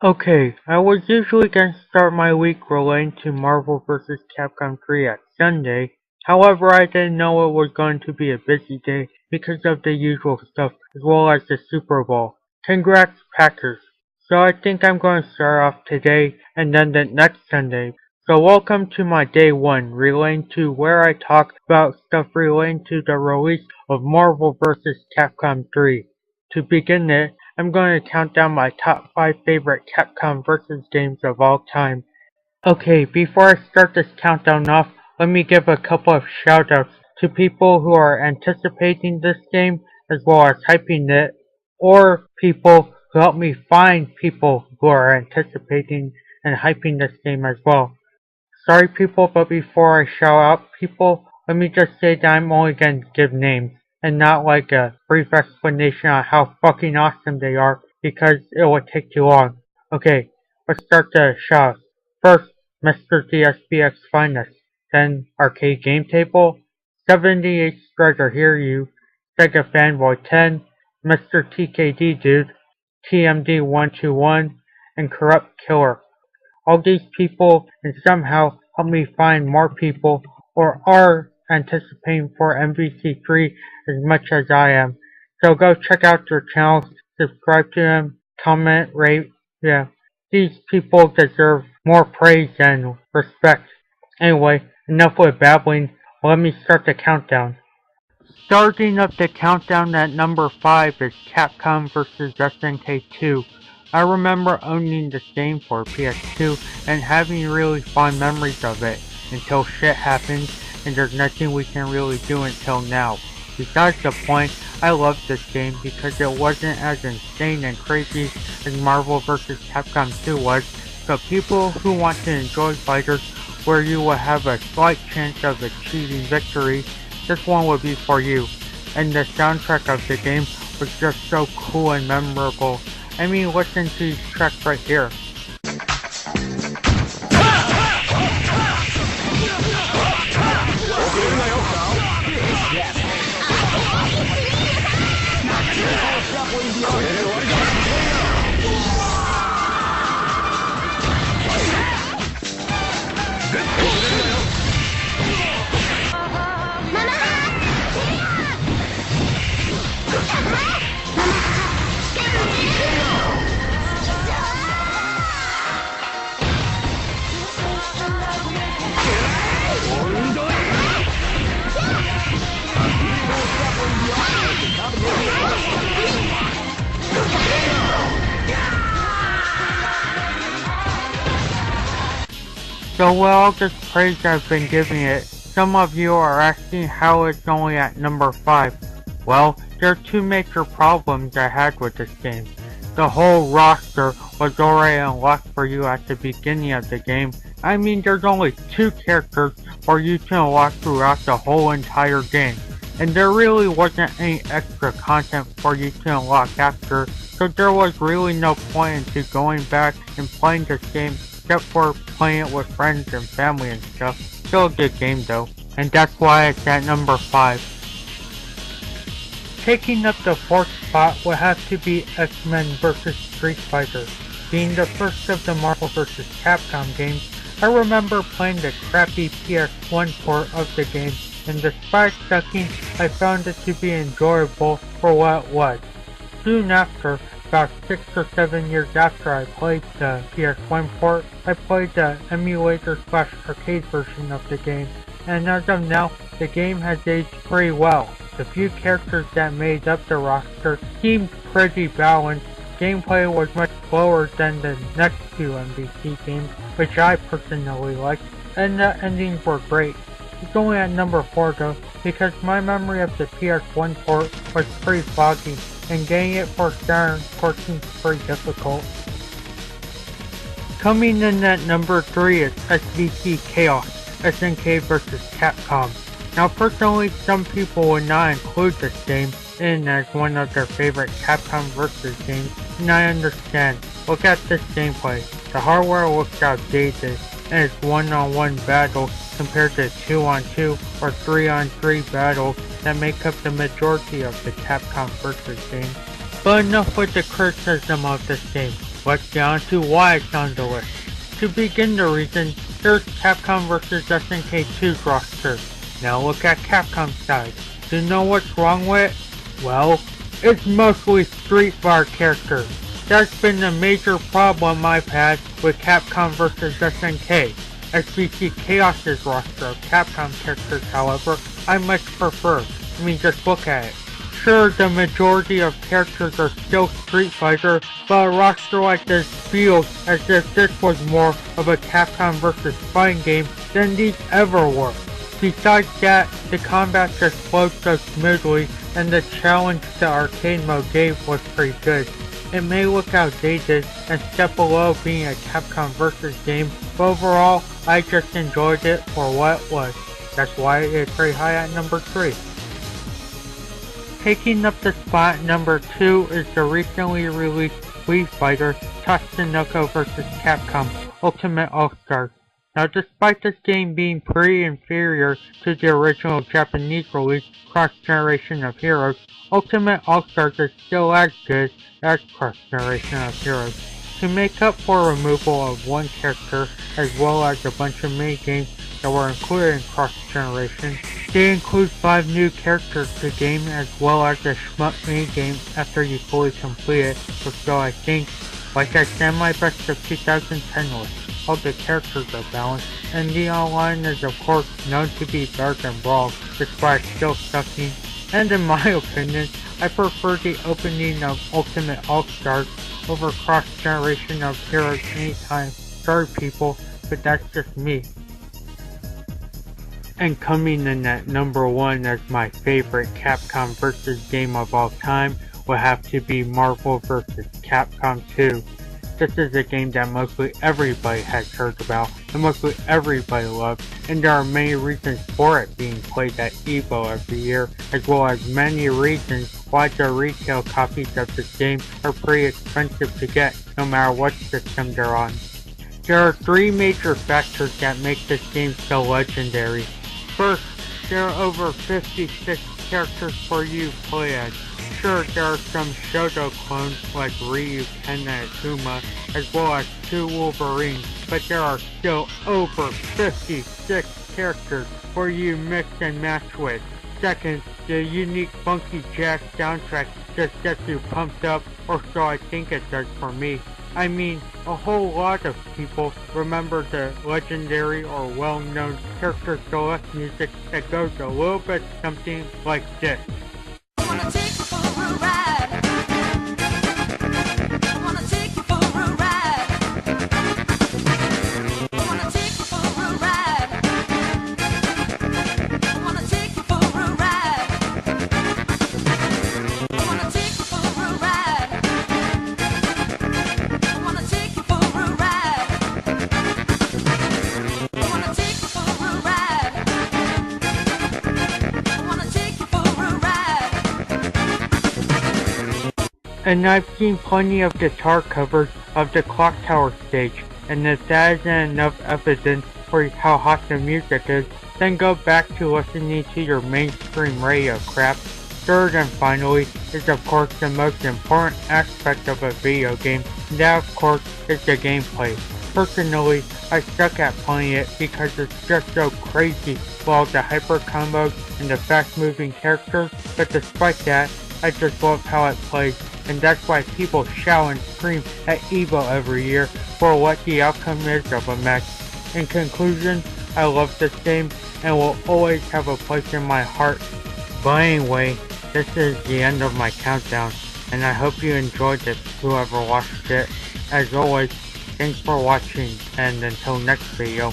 Okay, I was usually going to start my week relating to Marvel vs. Capcom 3 at Sunday. However, I didn't know it was going to be a busy day because of the usual stuff as well as the Super Bowl. Congrats, Packers. So I think I'm going to start off today and then the next Sunday. So welcome to my day one relating to where I talk about stuff relating to the release of Marvel vs. Capcom 3. To begin it, I'm going to count down my top 5 favorite Capcom vs. games of all time. Okay, before I start this countdown off, let me give a couple of shoutouts to people who are anticipating this game as well as hyping it, or people who help me find people who are anticipating and hyping this game as well. Sorry people, but before I shout out people, let me just say that I'm only going to give names and not like a brief explanation on how fucking awesome they are because it would take too long. Okay, let's start the shout. First, Mr. DSBX Finest, then Arcade Game Table, 78 Striker Hear You, Sega Fanboy 10, Mr. TKD Dude, TMD121, and Corrupt Killer. All these people and somehow help me find more people or are anticipating for MVC3 as much as I am. So go check out their channels, subscribe to them, comment, rate, yeah. These people deserve more praise and respect. Anyway, enough with babbling, let me start the countdown. Starting up the countdown at number 5 is Capcom vs. SNK 2. I remember owning this game for PS2 and having really fond memories of it until shit happened and there's nothing we can really do until now. Besides the point, I loved this game because it wasn't as insane and crazy as Marvel vs. Capcom 2 was, so people who want to enjoy fighters where you will have a slight chance of achieving victory, this one would be for you. And the soundtrack of the game was just so cool and memorable. I mean, listen to these tracks right here. So with all this praise I've been giving it, some of you are asking how it's only at number 5. Well, there are two major problems I had with this game. The whole roster was already unlocked for you at the beginning of the game. I mean, there's only 2 characters for you to unlock throughout the whole entire game. And there really wasn't any extra content for you to unlock after, so there was really no point into going back and playing this game except for playing it with friends and family and stuff. Still a good game though, and that's why it's at number 5. Taking up the 4th spot would have to be X-Men vs. Street Fighter. Being the first of the Marvel vs. Capcom games, I remember playing the crappy PS1 port of the game, and despite sucking, I found it to be enjoyable for what it was. Soon after, about 6 or 7 years after I played the PS1 port, I played the emulator/arcade version of the game, and as of now, the game has aged pretty well. The few characters that made up the roster seemed pretty balanced. Gameplay was much slower than the next 2 MVC games, which I personally liked, and the endings were great. It's only at number 4 though, because my memory of the PS1 port was pretty foggy, and getting it for Saturn port seems pretty difficult. Coming in at number 3 is SVC Chaos, SNK vs. Capcom. Now personally, some people would not include this game in as one of their favorite Capcom vs. games, and I understand. Look at this gameplay. The hardware looks outdated, and it's one-on-one battles compared to 2-on-2 or 3-on-3 battles that make up the majority of the Capcom vs. games. But enough with the criticism of this game. let's get on to why it's on the list. To begin the reason, here's Capcom vs SNK 2's roster. Now look at Capcom's side. Do you know what's wrong with it? Well, it's mostly Street Fighter characters. That's been the major problem I've had with Capcom vs SNK. SBC Chaos's roster of Capcom characters, however, I much prefer. I mean, just look at it. Sure, the majority of characters are still Street Fighter, but a roster like this feels as if this was more of a Capcom vs fighting game than these ever were. Besides that, the combat just flowed so smoothly, and the challenge the arcade mode gave was pretty good. It may look outdated and step below being a Capcom vs game, but overall, I just enjoyed it for what it was. That's why it's very high at number 3. Taking up the spot number 2 is the recently released Wii Fighter Tatsunoko vs Capcom Ultimate All-Stars. Now, despite this game being pretty inferior to the original Japanese release Cross-Generation of Heroes, Ultimate All-Stars is still as good as Cross-Generation of Heroes. To make up for removal of one character, as well as a bunch of minigames that were included in Cross-Generation, they include 5 new characters to the game as well as a shmup minigame after you fully complete it, so I think, like I said, my best of 2010 list. All the characters are balanced, and the online is of course known to be better than Brawl, despite still sucking, and in my opinion, I prefer the opening of Ultimate All-Stars over Cross-Generation of Heroes anytime. Sorry people, but that's just me. And coming in at number 1 as my favorite Capcom vs game of all time will have to be Marvel vs Capcom 2. This is a game that mostly everybody has heard about, and mostly everybody loves, and there are many reasons for it being played at EVO every year, as well as many reasons why the retail copies of this game are pretty expensive to get, no matter what system they're on. There are 3 major factors that make this game so legendary. First, there are over 56 characters for you to play as. Sure, there are some Shoto clones like Ryu, Ken, and Akuma, as well as 2 Wolverines, but there are still over 56 characters for you to mix and match with. Second, the unique Funky Jack soundtrack just gets you pumped up, or so I think it does for me. I mean, a whole lot of people remember the legendary or well-known Character Select music that goes a little bit something like this. And I've seen plenty of guitar covers of the Clock Tower stage, and if that isn't enough evidence for how hot the music is, then go back to listening to your mainstream radio crap. Third and finally is of course the most important aspect of a video game, and that of course is the gameplay. Personally, I suck at playing it because it's just so crazy with all the hyper combos and the fast moving characters, but despite that, I just love how it plays, and that's why people shout and scream at EVO every year for what the outcome is of a match. In conclusion, I love this game and will always have a place in my heart. But anyway, this is the end of my countdown, and I hope you enjoyed it, whoever watched it. As always, thanks for watching, and until next video.